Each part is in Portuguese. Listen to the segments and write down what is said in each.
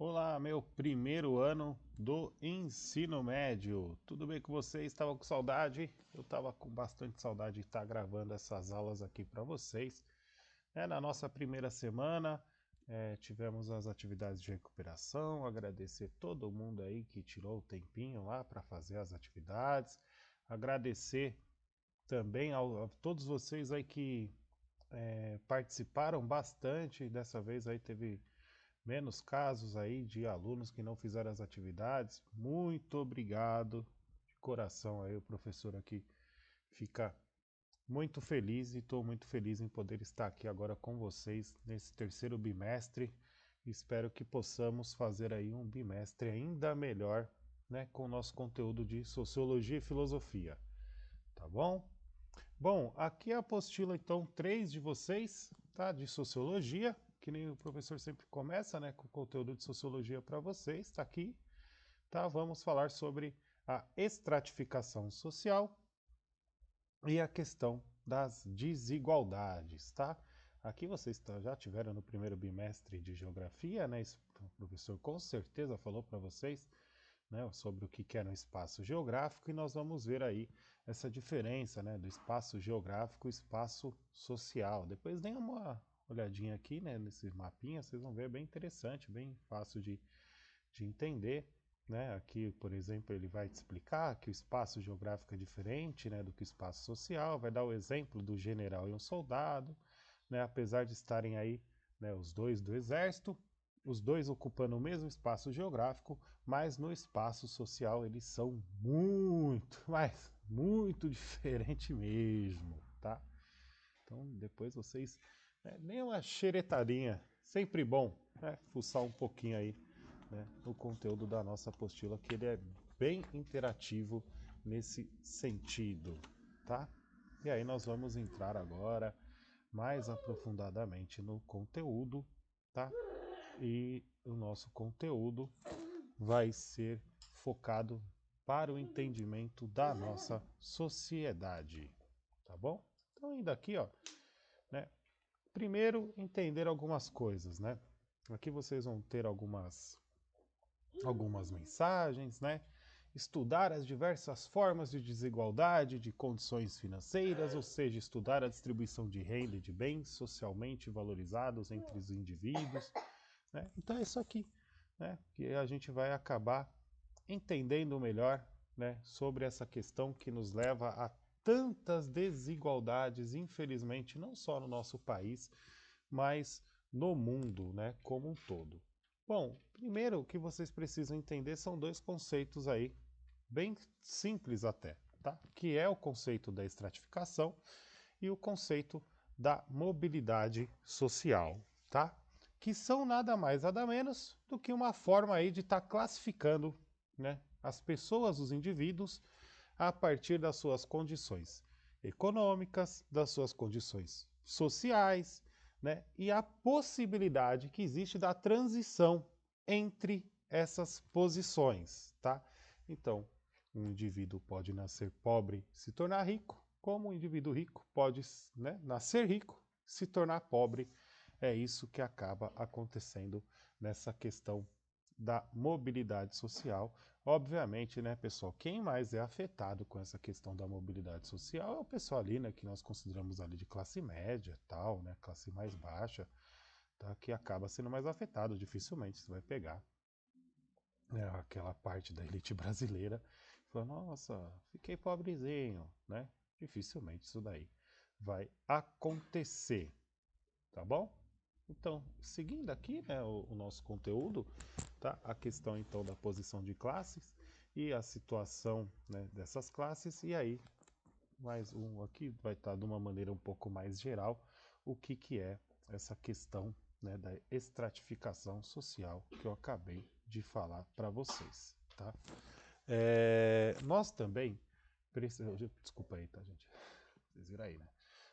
Olá, meu primeiro ano do ensino médio. Tudo bem com vocês? Estava com saudade? Eu estava com bastante saudade de estar gravando essas aulas aqui para vocês. Na nossa primeira semana, tivemos as atividades de recuperação. Agradecer todo mundo aí que tirou o tempinho lá para fazer as atividades. Agradecer também a todos vocês aí que participaram bastante. Dessa vez aí teve menos casos aí de alunos que não fizeram as atividades. Muito obrigado de coração aí, o professor aqui fica muito feliz e estou muito feliz em poder estar aqui agora com vocês nesse terceiro bimestre. Espero que possamos fazer aí um bimestre ainda melhor, né, com o nosso conteúdo de Sociologia e Filosofia, tá bom? Bom, aqui é a apostila, então, 3 de vocês, tá? De Sociologia, que nem o professor sempre começa, né? Com conteúdo de Sociologia para vocês, tá aqui, tá? Vamos falar sobre a estratificação social e a questão das desigualdades, tá? Aqui vocês já tiveram no primeiro bimestre de Geografia, né? O professor com certeza falou para vocês, né, sobre o que era um espaço geográfico, e nós vamos ver aí essa diferença, né, do espaço geográfico e espaço social. Depois dêem uma olhadinha aqui, né, nesse mapinha, vocês vão ver, é bem interessante, bem fácil de entender. Né? Aqui, por exemplo, ele vai te explicar que o espaço geográfico é diferente, né, do que o espaço social, vai dar o exemplo do general e um soldado, né, apesar de estarem aí, né, os dois do exército, os dois ocupando o mesmo espaço geográfico, mas no espaço social eles são muito, mas muito diferente mesmo, tá? Então depois vocês, nem uma xeretadinha, sempre bom, né, fuçar um pouquinho aí, né, no conteúdo da nossa apostila, que ele é bem interativo nesse sentido, tá? E aí nós vamos entrar agora mais aprofundadamente no conteúdo, tá? E o nosso conteúdo vai ser focado para o entendimento da nossa sociedade, tá bom? Então, indo aqui, ó, né? Primeiro, entender algumas coisas, né? Aqui vocês vão ter algumas mensagens, né? Estudar as diversas formas de desigualdade de condições financeiras, ou seja, estudar a distribuição de renda e de bens socialmente valorizados entre os indivíduos. Né? Então é isso aqui, né, que a gente vai acabar entendendo melhor, né, sobre essa questão que nos leva a tantas desigualdades, infelizmente, não só no nosso país, mas no mundo, né, como um todo. Bom, primeiro o que vocês precisam entender são dois conceitos aí, bem simples até, tá? Que é o conceito da estratificação e o conceito da mobilidade social, tá? Que são nada mais, nada menos do que uma forma aí de estar classificando, né, as pessoas, os indivíduos, a partir das suas condições econômicas, das suas condições sociais, né, e a possibilidade que existe da transição entre essas posições, tá? Então, um indivíduo pode nascer pobre e se tornar rico, como um indivíduo rico pode, né, nascer rico, se tornar pobre. É isso que acaba acontecendo nessa questão da mobilidade social. Obviamente, né, pessoal, quem mais é afetado com essa questão da mobilidade social é o pessoal ali, né, que nós consideramos ali de classe média, tal, né, classe mais baixa, tá, que acaba sendo mais afetado. Dificilmente você vai pegar, né, aquela parte da elite brasileira e falar, nossa, fiquei pobrezinho, né? Dificilmente isso daí vai acontecer, tá bom? Então, seguindo aqui, né, o nosso conteúdo, tá? A questão então da posição de classes e a situação, né, dessas classes, e aí mais um aqui vai estar de uma maneira um pouco mais geral o que é essa questão, né, da estratificação social que eu acabei de falar para vocês, tá? Nós também precisamos, desculpa aí, tá, gente? Vocês viram aí, né?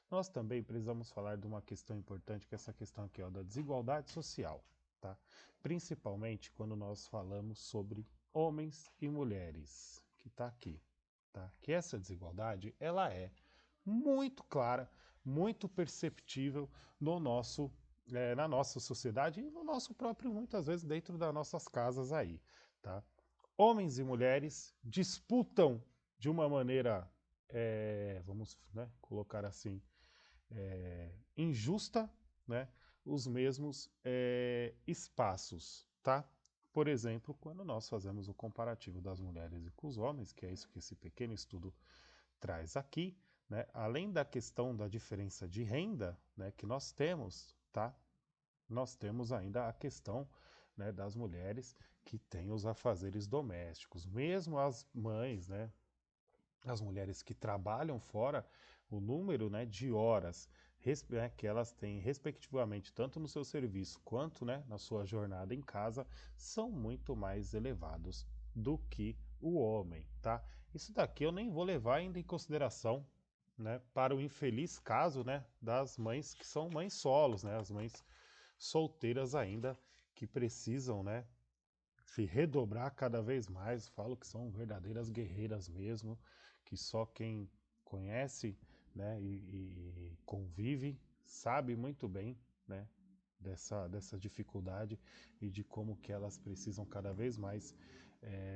Nós também precisamos falar de uma questão importante, que é essa questão aqui, ó, da desigualdade social, tá? Principalmente quando nós falamos sobre homens e mulheres, que está aqui, tá? Que essa desigualdade, ela é muito clara, muito perceptível no nosso na nossa sociedade e no nosso próprio, muitas vezes, dentro das nossas casas aí, tá? Homens e mulheres disputam de uma maneira, vamos, né, colocar assim, injusta, né, os mesmos espaços, tá? Por exemplo, quando nós fazemos o comparativo das mulheres e com os homens, que é isso que esse pequeno estudo traz aqui, né, além da questão da diferença de renda, né, que nós temos, tá? Nós temos ainda a questão, né, das mulheres que têm os afazeres domésticos, mesmo as mães, né, as mulheres que trabalham fora, o número, né, de horas que elas têm, respectivamente, tanto no seu serviço quanto, né, na sua jornada em casa, são muito mais elevados do que o homem, tá? Isso daqui eu nem vou levar ainda em consideração, né, para o infeliz caso, né, das mães que são mães solos, né, as mães solteiras ainda que precisam, né, se redobrar cada vez mais. Falo que são verdadeiras guerreiras mesmo, que só quem conhece, né, e convive sabe muito bem, né, dessa dificuldade e de como que elas precisam cada vez mais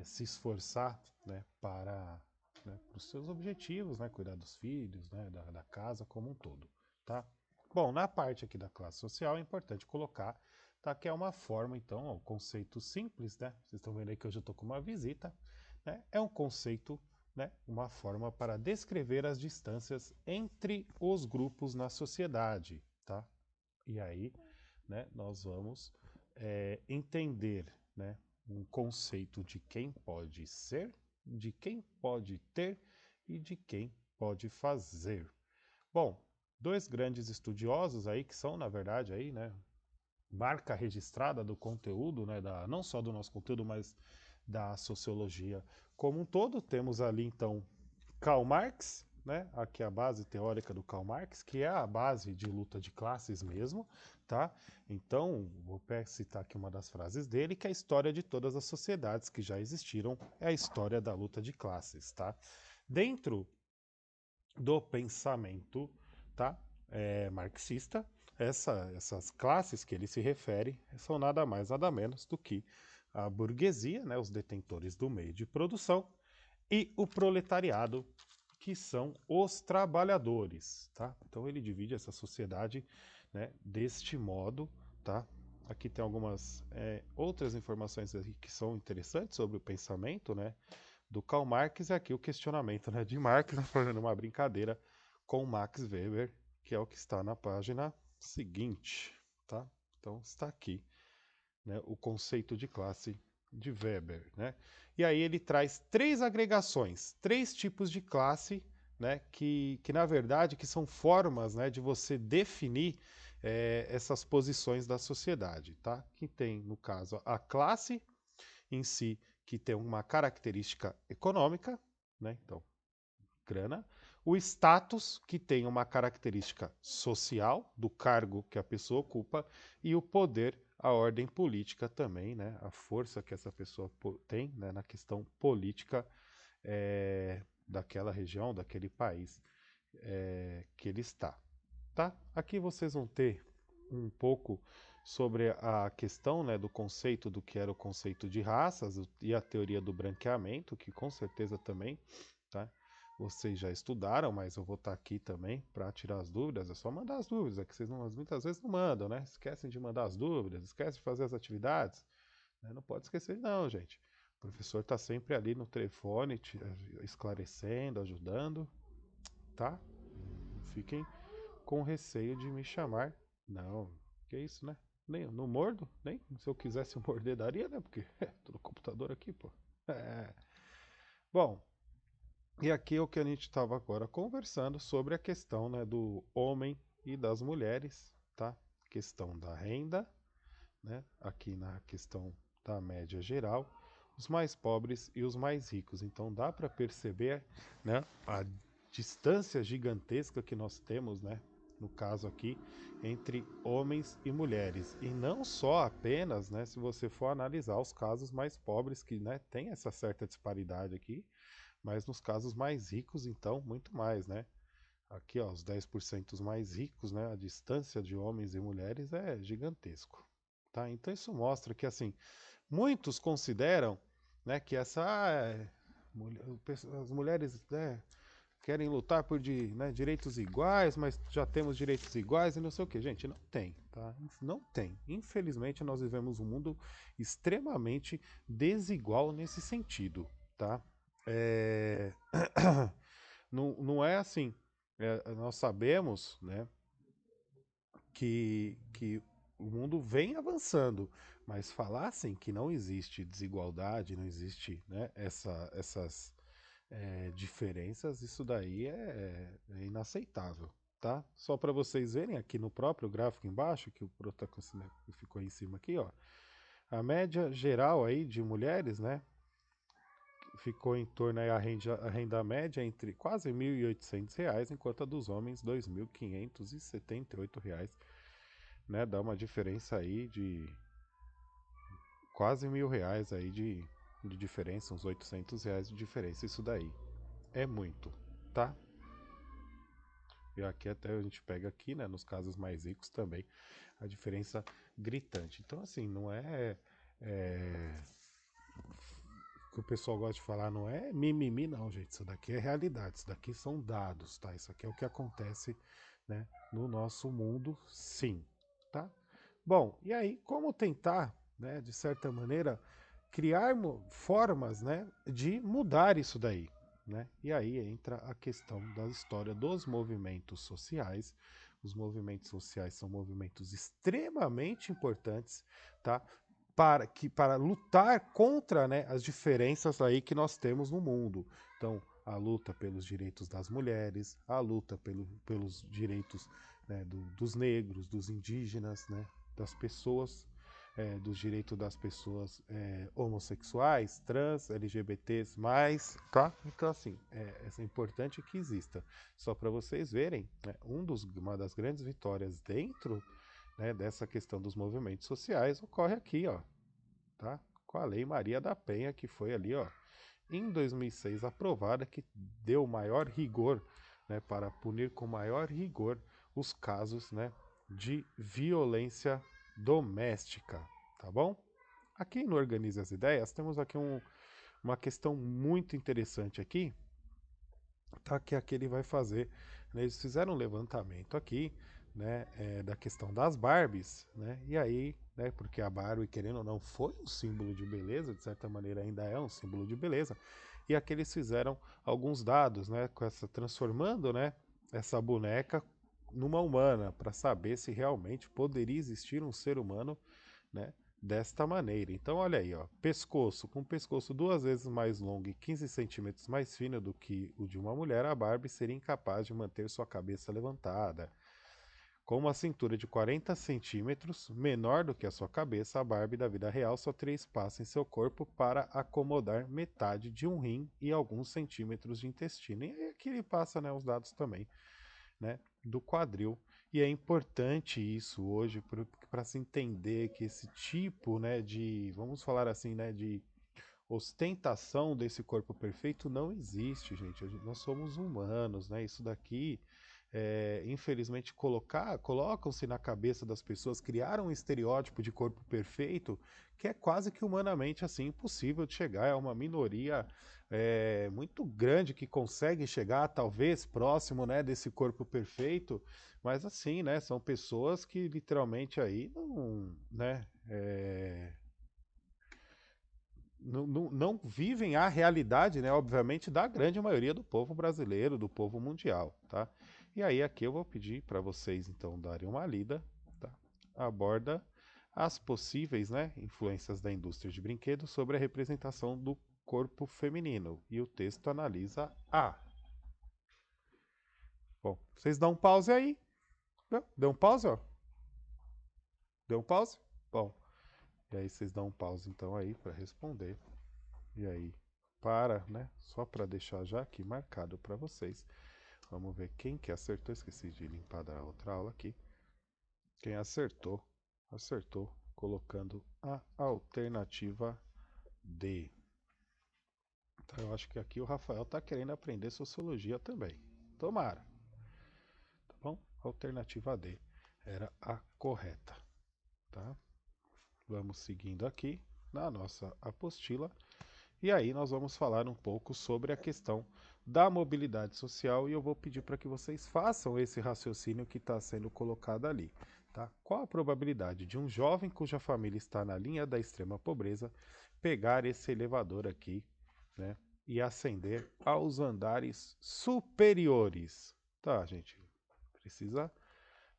se esforçar, né, para, né, os seus objetivos, né, cuidar dos filhos, né, da casa como um todo, tá? Bom, na parte aqui da classe social é importante colocar, tá, que é uma forma, então, ó, um conceito simples, né? Vocês estão vendo aí que hoje eu estou com uma visita, né? É um conceito, né? Uma forma para descrever as distâncias entre os grupos na sociedade, tá? E aí, né, nós vamos entender, né, um conceito de quem pode ser, de quem pode ter e de quem pode fazer. Bom, dois grandes estudiosos aí que são, na verdade, aí, né, marca registrada do conteúdo, né, não só do nosso conteúdo, mas da sociologia como um todo. Temos ali, então, Karl Marx, né, aqui a base teórica do Karl Marx, que é a base de luta de classes mesmo, tá? Então, vou citar aqui uma das frases dele, que é a história de todas as sociedades que já existiram é a história da luta de classes, tá? Dentro do pensamento, tá, marxista, essas classes que ele se refere são nada mais nada menos do que a burguesia, né, os detentores do meio de produção, e o proletariado, que são os trabalhadores, tá? Então ele divide essa sociedade, né, deste modo, tá? Aqui tem algumas outras informações aqui que são interessantes sobre o pensamento, né, do Karl Marx, e aqui o questionamento, né, de Marx, né, fazendo uma brincadeira com Max Weber, que é o que está na página seguinte, tá? Então está aqui, né, o conceito de classe de Weber, né? E aí ele traz três agregações, três tipos de classe, né, que na verdade que são formas, né, de você definir essas posições da sociedade, tá? Que tem, no caso, a classe em si, que tem uma característica econômica, né? Então, grana. O status, que tem uma característica social, do cargo que a pessoa ocupa, e o poder, a ordem política também, né? A força que essa pessoa tem, né, na questão política daquela região, daquele país que ele está. Tá? Aqui vocês vão ter um pouco sobre a questão, né, do conceito do que era o conceito de raças e a teoria do branqueamento, que com certeza também, tá, vocês já estudaram, mas eu vou estar aqui também para tirar as dúvidas. É só mandar as dúvidas, é que vocês muitas vezes não mandam, né? Esquecem de mandar as dúvidas, esquecem de fazer as atividades, né? Não pode esquecer não, gente. O professor está sempre ali no telefone, esclarecendo, ajudando, tá? Fiquem com receio de me chamar. Não, que isso, né? Nem, não mordo, nem se eu quisesse morder daria, né? Porque tô no computador aqui, pô. É. Bom, e aqui é o que a gente estava agora conversando sobre a questão, né, do homem e das mulheres, tá? Questão da renda, né? Aqui na questão da média geral, os mais pobres e os mais ricos. Então dá para perceber, né, a distância gigantesca que nós temos, né, no caso aqui, entre homens e mulheres. E não só apenas, né, se você for analisar os casos mais pobres, que, né, tem essa certa disparidade aqui, mas nos casos mais ricos, então, muito mais, né? Aqui, ó, os 10% mais ricos, né? A distância de homens e mulheres é gigantesco, tá? Então isso mostra que, assim, muitos consideram, né, que as mulheres, né, querem lutar por né, direitos iguais, mas já temos direitos iguais e não sei o que. Gente, não tem, tá? Não tem. Infelizmente, nós vivemos um mundo extremamente desigual nesse sentido, tá? É... não é assim. Nós sabemos, né, que o mundo vem avançando, mas falar assim que não existe desigualdade, não existe, né, essas diferenças, isso daí é inaceitável, tá? Só para vocês verem aqui no próprio gráfico embaixo, que o protagonista ficou em cima aqui, ó, a média geral aí de mulheres, né, ficou em torno aí a renda média entre quase R$ 1.800, enquanto a dos homens R$ 2.578, né? Dá uma diferença aí de quase R$ 1.000 aí de diferença, uns R$ 800 de diferença. Isso daí é muito, tá? E aqui até a gente pega aqui, né, nos casos mais ricos também, a diferença gritante. Então, assim, não é o que o pessoal gosta de falar, não é mimimi, não, gente. Isso daqui é realidade, isso daqui são dados, tá? Isso aqui é o que acontece, né, no nosso mundo, sim, tá? Bom, e aí, como tentar, né, de certa maneira, criar formas, né, de mudar isso daí, né? E aí entra a questão da história dos movimentos sociais. Os movimentos sociais são movimentos extremamente importantes, tá? Para lutar contra, né, as diferenças aí que nós temos no mundo. Então, a luta pelos direitos das mulheres, a luta pelos direitos, né, dos negros, dos indígenas, né, das pessoas, dos direitos das pessoas homossexuais, trans, LGBTs+, tá? Então, assim, é importante que exista. Só para vocês verem, né, uma das grandes vitórias dentro, né, dessa questão dos movimentos sociais ocorre aqui, ó, tá? Com a Lei Maria da Penha, que foi ali, ó, em 2006 aprovada, que deu maior rigor, né, para punir com maior rigor os casos, né, de violência doméstica, tá bom? Aqui no Organize as Ideias temos aqui uma questão muito interessante aqui, tá? Que aqui ele vai fazer, né, eles fizeram um levantamento aqui, né, da questão das Barbies, né, e aí, né, porque a Barbie, querendo ou não, foi um símbolo de beleza, de certa maneira ainda é um símbolo de beleza, e aqui eles fizeram alguns dados, né, transformando, né, essa boneca numa humana, para saber se realmente poderia existir um ser humano, né, desta maneira. Então, olha aí, ó, pescoço, com pescoço 2 vezes mais longo e 15 centímetros mais fino do que o de uma mulher, a Barbie seria incapaz de manter sua cabeça levantada. Com uma cintura de 40 centímetros menor do que a sua cabeça, a Barbie da vida real só teria espaço em seu corpo para acomodar metade de um rim e alguns centímetros de intestino. E aqui ele passa, né, os dados também, né, do quadril. E é importante isso hoje para se entender que esse tipo, né, de, vamos falar assim, né, de ostentação desse corpo perfeito não existe, gente. Nós somos humanos, né? Isso daqui, infelizmente, colocam-se na cabeça das pessoas, criaram um estereótipo de corpo perfeito que é quase que humanamente assim impossível de chegar. É uma minoria muito grande que consegue chegar, talvez próximo, né, desse corpo perfeito, mas assim, né? São pessoas que literalmente aí não, né? Não vivem a realidade, né, obviamente, da grande maioria do povo brasileiro, do povo mundial, tá? E aí aqui eu vou pedir para vocês, então, darem uma lida, tá? Aborda as possíveis, né, influências da indústria de brinquedos sobre a representação do corpo feminino. E o texto analisa a... Bom, vocês dão um pause aí. Deu um pause, ó? Deu um pause? Bom, e aí vocês dão um pause, então, aí, para responder. E aí, né? Só para deixar já aqui marcado para vocês. Vamos ver quem que acertou. Esqueci de limpar da outra aula aqui. Quem acertou, acertou colocando a alternativa D. Então eu acho que aqui o Rafael tá querendo aprender sociologia também. Tomara. Alternativa D era a correta, tá? Vamos seguindo aqui na nossa apostila. E aí nós vamos falar um pouco sobre a questão da mobilidade social e eu vou pedir para que vocês façam esse raciocínio que está sendo colocado ali. Tá? Qual a probabilidade de um jovem cuja família está na linha da extrema pobreza pegar esse elevador aqui, né, e ascender aos andares superiores? Tá, gente, precisa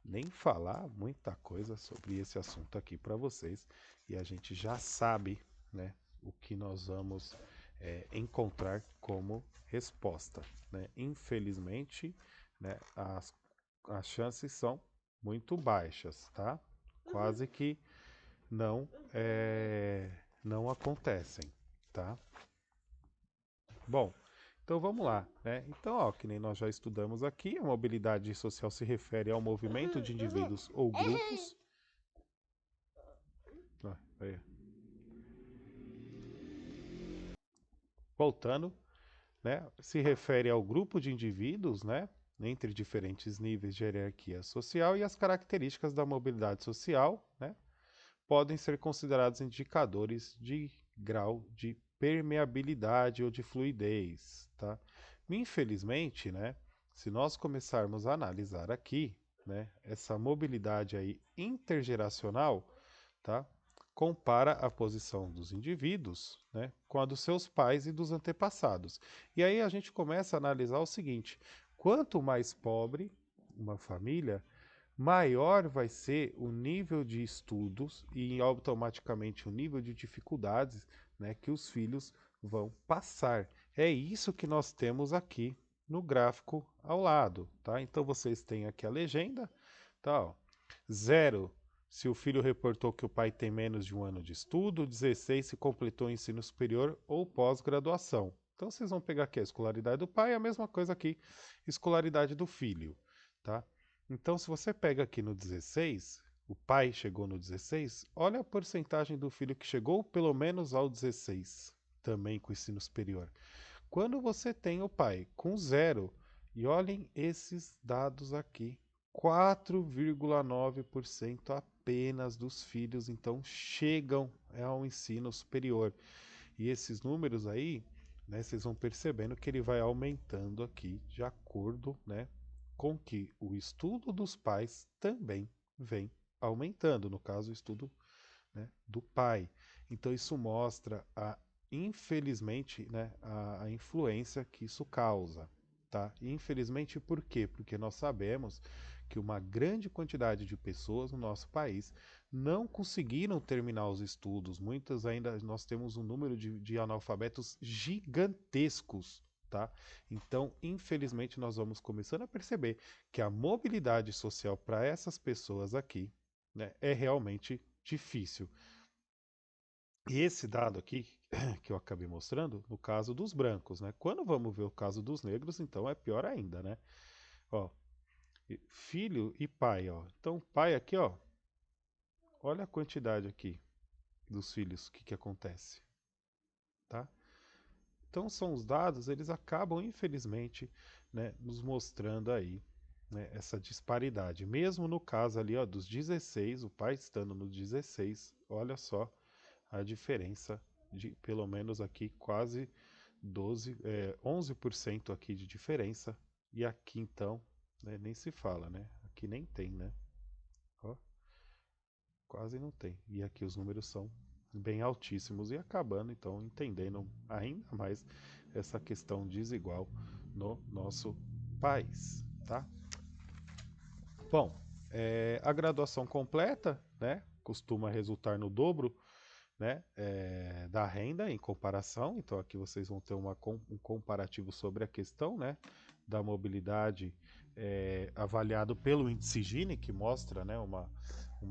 nem falar muita coisa sobre esse assunto aqui para vocês e a gente já sabe, né, o que nós vamos encontrar como resposta, né? Infelizmente, né, as chances são muito baixas, tá? Quase que não não acontecem, tá? Bom, então vamos lá, né? Então, ó, que nem nós já estudamos aqui, a mobilidade social se refere ao movimento de indivíduos ou grupos. Ah, aí. Voltando, né? Se refere ao grupo de indivíduos, né? Entre diferentes níveis de hierarquia social e as características da mobilidade social, né? Podem ser considerados indicadores de grau de permeabilidade ou de fluidez, tá? Infelizmente, né, se nós começarmos a analisar aqui, né, essa mobilidade aí intergeracional, tá? Compara a posição dos indivíduos, né, com a dos seus pais e dos antepassados. E aí a gente começa a analisar o seguinte: quanto mais pobre uma família, maior vai ser o nível de estudos e automaticamente o nível de dificuldades, né, que os filhos vão passar. É isso que nós temos aqui no gráfico ao lado, tá? Então vocês têm aqui a legenda, tá? Ó. 0 se o filho reportou que o pai tem menos de um ano de estudo, 16 se completou o ensino superior ou pós-graduação. Então vocês vão pegar aqui a escolaridade do pai, a mesma coisa aqui, escolaridade do filho, tá? Então, se você pega aqui no 16, o pai chegou no 16, olha a porcentagem do filho que chegou pelo menos ao 16, também com ensino superior. Quando você tem o pai com 0, e olhem esses dados aqui, 4,9% apenas dos filhos, então, chegam ao ensino superior. E esses números aí, né, vocês vão percebendo que ele vai aumentando aqui de acordo, né, com que o estudo dos pais também vem aumentando, no caso, o estudo, né, do pai. Então isso mostra, infelizmente, né, a influência que isso causa. Tá? E infelizmente por quê? Porque nós sabemos que uma grande quantidade de pessoas no nosso país não conseguiram terminar os estudos. Muitas ainda, nós temos um número de analfabetos gigantescos. Tá? Então, infelizmente, nós vamos começando a perceber que a mobilidade social para essas pessoas aqui, né, é realmente difícil. E esse dado aqui, que eu acabei mostrando, no caso dos brancos, né? Quando vamos ver o caso dos negros, então é pior ainda, né? Ó, filho e pai, ó. Então, pai aqui, ó, olha a quantidade aqui dos filhos, o que que acontece, tá? Então, são os dados, eles acabam, infelizmente, né, nos mostrando aí, né, essa disparidade. Mesmo no caso ali, ó, dos 16, o pai estando no 16, olha só a diferença de, pelo menos aqui, quase 11% aqui de diferença. E aqui, então, né, nem se fala, né? Aqui nem tem, né? Ó, quase não tem. E aqui os números são bem altíssimos e acabando, então, entendendo ainda mais essa questão desigual no nosso país, tá? Bom, a graduação completa, né, costuma resultar no dobro, né, da renda em comparação. Então aqui vocês vão ter um comparativo sobre a questão, né, da mobilidade avaliado pelo índice Gini, que mostra, né, uma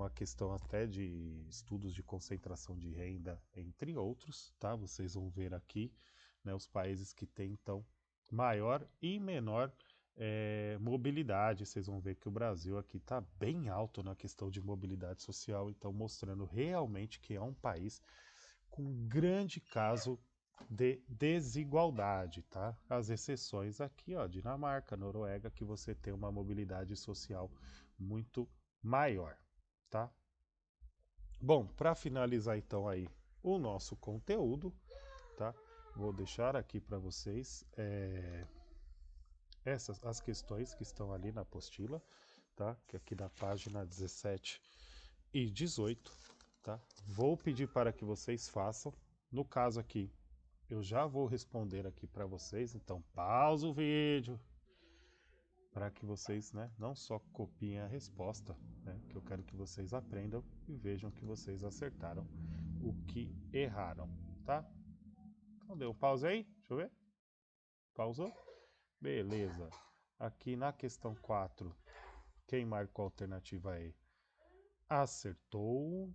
questão até de estudos de concentração de renda, entre outros, tá? Vocês vão ver aqui, né, os países que têm, então, maior e menor mobilidade. Vocês vão ver que o Brasil aqui está bem alto na questão de mobilidade social, então mostrando realmente que é um país com grande caso de desigualdade, tá? As exceções aqui, ó, Dinamarca, Noruega, que você tem uma mobilidade social muito maior, tá? Bom, para finalizar então aí o nosso conteúdo, tá? Vou deixar aqui para vocês as questões que estão ali na apostila, tá? Que aqui da página 17 e 18, tá? Vou pedir para que vocês façam. No caso aqui, eu já vou responder aqui para vocês, então pausa o vídeo para que vocês, né, não só copiem a resposta, né, que eu quero que vocês aprendam e vejam que vocês acertaram o que erraram, tá? Então deu pause aí, deixa eu ver. Pausou? Beleza. Aqui na questão 4, quem marcou a alternativa E acertou,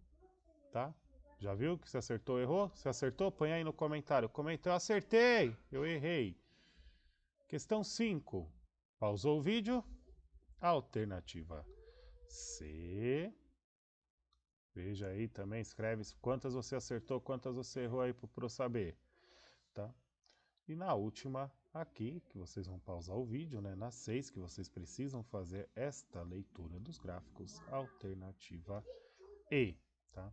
tá? Já viu que se acertou, errou? Se acertou, põe aí no comentário. Comenta, eu acertei, eu errei. Questão 5. Pausou o vídeo. Alternativa C. Veja aí também, escreve quantas você acertou, quantas você errou aí para eu saber, tá? E na última aqui, que vocês vão pausar o vídeo, né? Na 6, que vocês precisam fazer esta leitura dos gráficos, alternativa E, tá?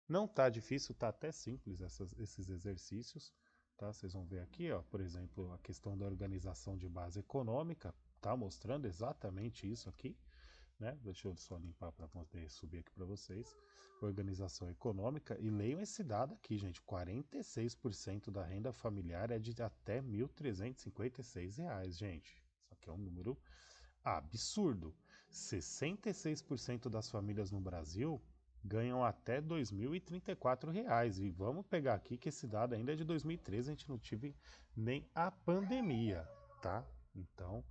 Não tá difícil, tá até simples esses exercícios, tá? Vocês vão ver aqui, ó, por exemplo, a questão da organização de base econômica, tá mostrando exatamente isso aqui, né? Deixa eu só limpar para poder subir aqui para vocês. Organização econômica, e leiam esse dado aqui, gente, 46% da renda familiar é de até R$ 1.356, gente. Isso aqui é um número absurdo. 66% das famílias no Brasil ganham até R$ 2.034. E vamos pegar aqui que esse dado ainda é de 2013, a gente não tive nem a pandemia, tá? Então,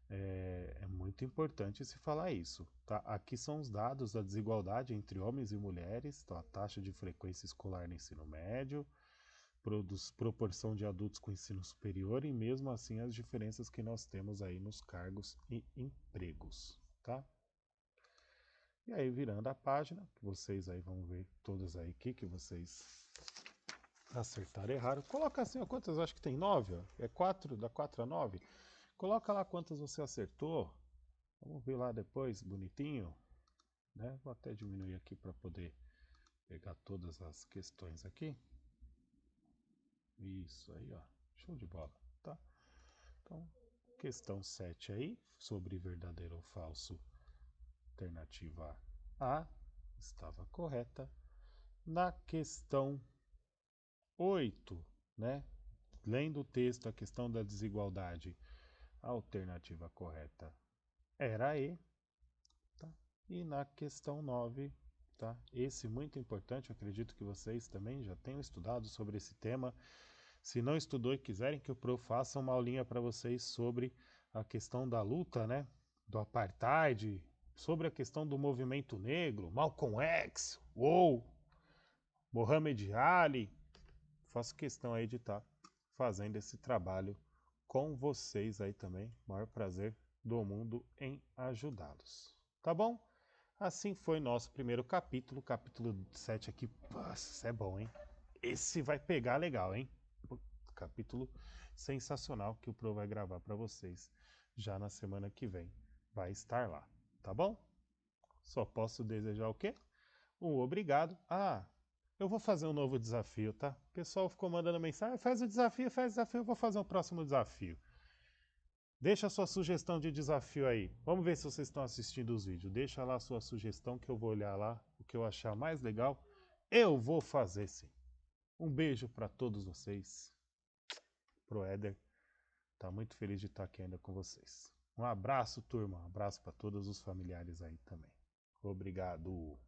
é muito importante se falar isso, tá? Aqui são os dados da desigualdade entre homens e mulheres, tá? A taxa de frequência escolar no ensino médio, proporção de adultos com ensino superior e mesmo assim as diferenças que nós temos aí nos cargos e empregos, tá? E aí virando a página, que vocês aí vão ver todas aí que vocês acertaram e erraram. Coloca assim, ó, quantas? Acho que tem 9, ó. É 4, dá 4 a 9. Coloca lá quantas você acertou. Vamos ver lá depois, bonitinho, né? Vou até diminuir aqui para poder pegar todas as questões aqui. Isso aí, ó. Show de bola, tá? Então, questão 7 aí, sobre verdadeiro ou falso. Alternativa A estava correta. Na questão 8, né? Lendo o texto, a questão da desigualdade, a alternativa correta era E. Tá? E na questão 9, tá? Esse muito importante, eu acredito que vocês também já tenham estudado sobre esse tema. Se não estudou e quiserem que o Pro faça uma aulinha para vocês sobre a questão da luta, né? Do apartheid, sobre a questão do movimento negro, Malcolm X, Muhammad Ali, faço questão aí de estar fazendo esse trabalho com vocês aí também. Maior prazer do mundo em ajudá-los. Tá bom? Assim foi nosso primeiro capítulo. Capítulo 7 aqui. Nossa, é bom, hein? Esse vai pegar legal, hein? Capítulo sensacional que o Pro vai gravar para vocês já na semana que vem. Vai estar lá, tá bom? Só posso desejar o quê? Um obrigado. Eu vou fazer um novo desafio, tá? O pessoal ficou mandando mensagem, faz o desafio, eu vou fazer um próximo desafio. Deixa a sua sugestão de desafio aí. Vamos ver se vocês estão assistindo os vídeos. Deixa lá a sua sugestão que eu vou olhar lá, o que eu achar mais legal. Eu vou fazer sim. Um beijo para todos vocês. Pro Éder, tá muito feliz de estar aqui ainda com vocês. Um abraço, turma. Um abraço para todos os familiares aí também. Obrigado.